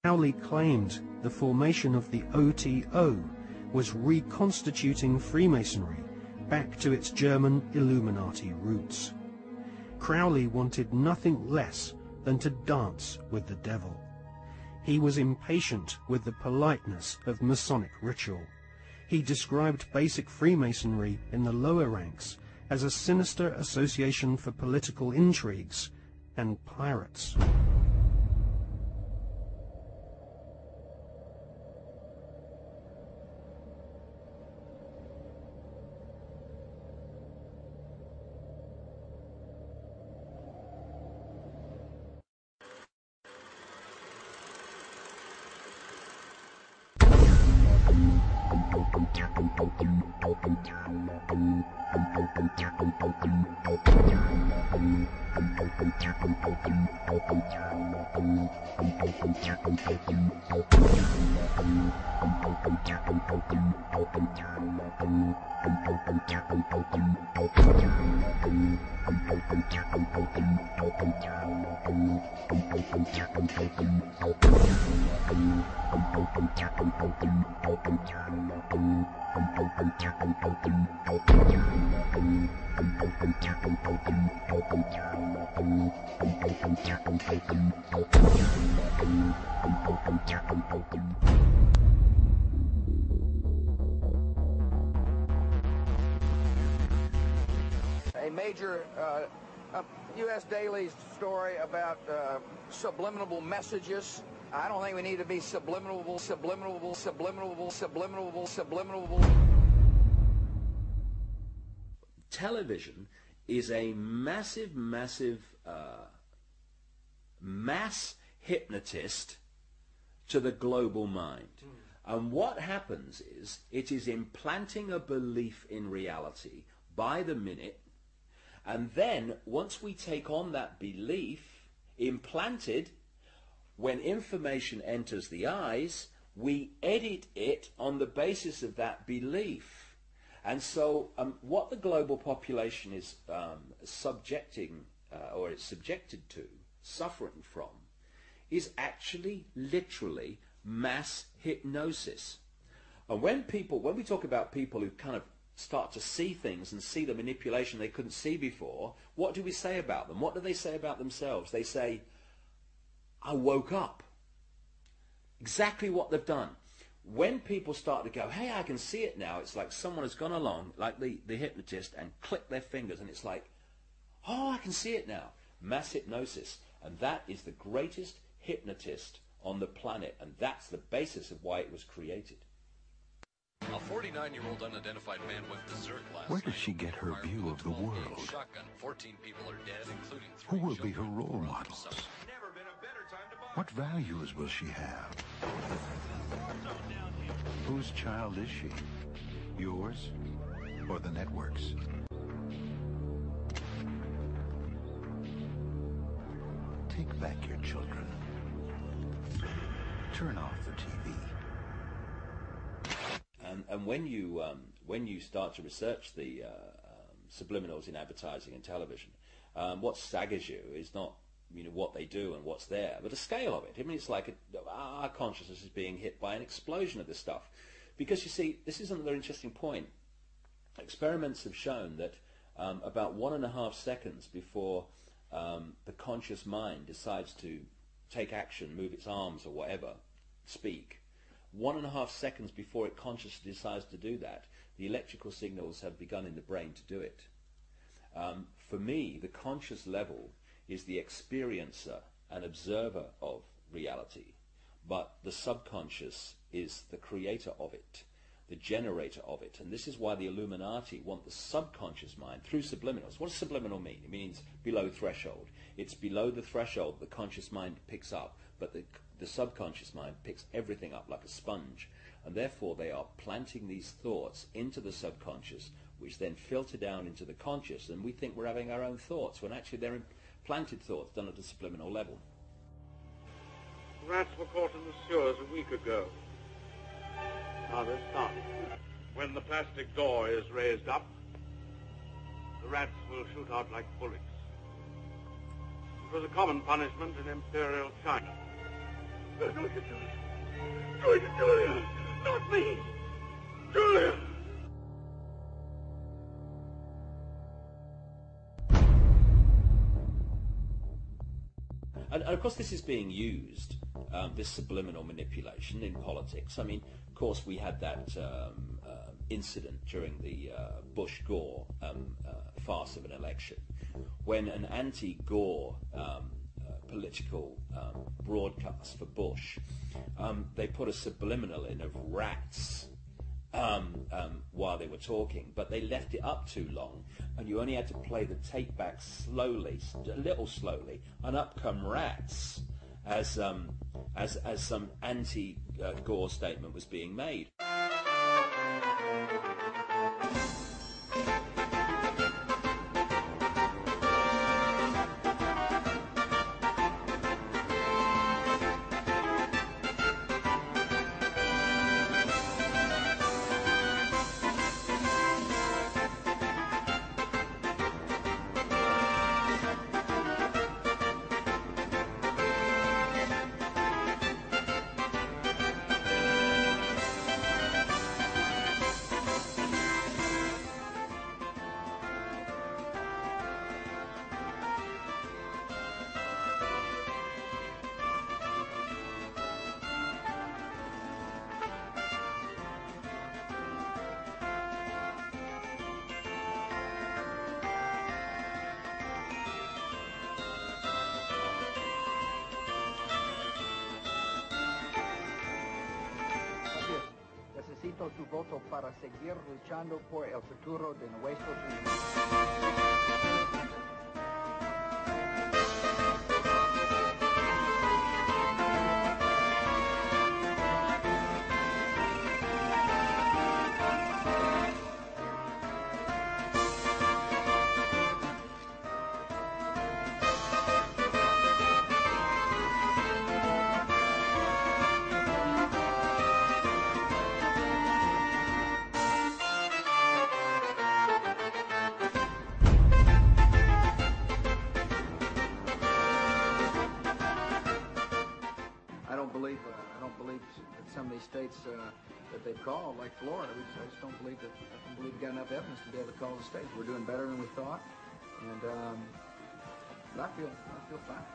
Crowley claimed the formation of the OTO was reconstituting Freemasonry back to its German Illuminati roots. Crowley wanted nothing less than to dance with the devil. He was impatient with the politeness of Masonic ritual. He described basic Freemasonry in the lower ranks as a sinister association for political intrigues and pirates. A major U.S. daily story about subliminal messages. I don't think we need to be subliminal. Television is a massive mass hypnotist to the global mind. And what happens is it is implanting a belief in reality by the minute, and then once we take on that belief implanted, when information enters the eyes, we edit it on the basis of that belief. And so what the global population is subjected to, suffering from, is actually literally mass hypnosis. And when we talk about people who kind of start to see things and see the manipulation they couldn't see before, what do we say about them? What do they say about themselves? They say, I woke up. Exactly what they've done. When people start to go, hey, I can see it now, it's like someone has gone along, like the hypnotist, and clicked their fingers, and it's like, oh, I can see it now. Mass hypnosis. And that is the greatest hypnotist on the planet, and that's the basis of why it was created. A 49-year-old unidentified man went berserk last night. Where does she get her view of the world? Shotgun. 14 people are dead, including 3 Who will be her children. role models? Never been a better time to buy. What values will she have? Whose child is she? Yours or the network's? Take back your children. Turn off the TV. And when you start to research the subliminals in advertising and television, what staggers you is not what they do and what's there, but the scale of it. I mean, it's like our consciousness is being hit by an explosion of this stuff. Because you see, this is another interesting point. Experiments have shown that about 1.5 seconds before the conscious mind decides to take action, move its arms or whatever, speak, 1.5 seconds before it consciously decides to do that, the electrical signals have begun in the brain to do it. For me, the conscious level is the experiencer and observer of reality, but the subconscious is the creator of it, the generator of it. And this is why the Illuminati want the subconscious mind through subliminals. What does subliminal mean? It means below threshold. It's below the threshold the conscious mind picks up, but the subconscious mind picks everything up like a sponge. And therefore they are planting these thoughts into the subconscious, which then filter down into the conscious, and we think we're having our own thoughts, when actually they're implanted thoughts done at a subliminal level. Rats were caught in the sewers a week ago. Now they're starting. When the plastic door is raised up, the rats will shoot out like bullets. It was a common punishment in Imperial China. Julia! Not me! Julia! And of course this is being used, this subliminal manipulation in politics. I mean, of course we had that incident during the Bush-Gore farce of an election, when an anti-Gore political broadcast for Bush, they put a subliminal in of rats while they were talking, but they left it up too long, and you only had to play the tape back slowly, a little slowly, and up come rats as some anti-Gore statement was being made. Necesito tu voto para seguir luchando por el futuro de nuestros niños. I don't believe that some of these states that they've called, like Florida, I just don't believe that. I don't believe we've got enough evidence to be able to call the state. We're doing better than we thought, and but I feel fine.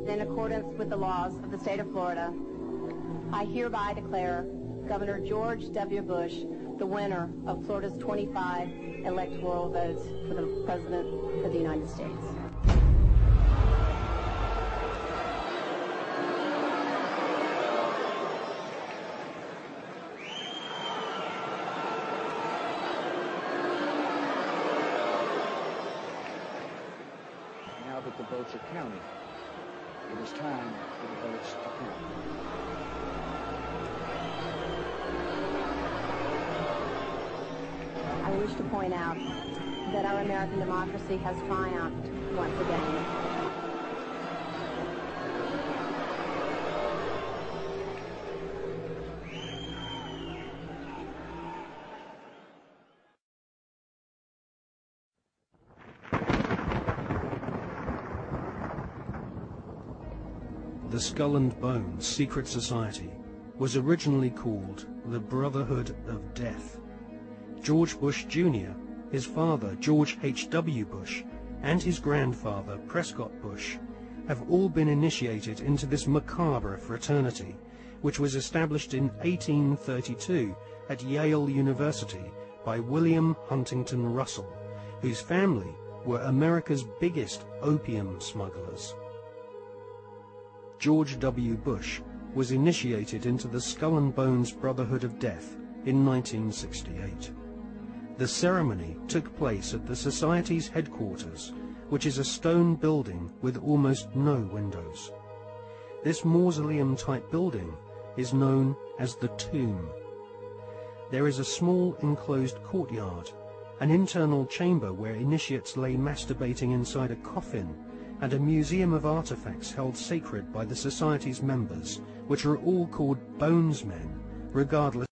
In accordance with the laws of the state of Florida, I hereby declare Governor George W. Bush the winner of Florida's 25 electoral votes for the President of the United States. Now that the votes are counted, it is time for the votes to count. I wish to point out that our American democracy has triumphed once again. The Skull and Bones secret society was originally called the Brotherhood of Death. George Bush Jr., his father George H.W. Bush, and his grandfather Prescott Bush have all been initiated into this macabre fraternity, which was established in 1832 at Yale University by William Huntington Russell, whose family were America's biggest opium smugglers. George W. Bush was initiated into the Skull and Bones Brotherhood of Death in 1968. The ceremony took place at the Society's headquarters, which is a stone building with almost no windows. This mausoleum-type building is known as the Tomb. There is a small enclosed courtyard, an internal chamber where initiates lay masturbating inside a coffin, and a museum of artifacts held sacred by the Society's members, which are all called bonesmen, regardless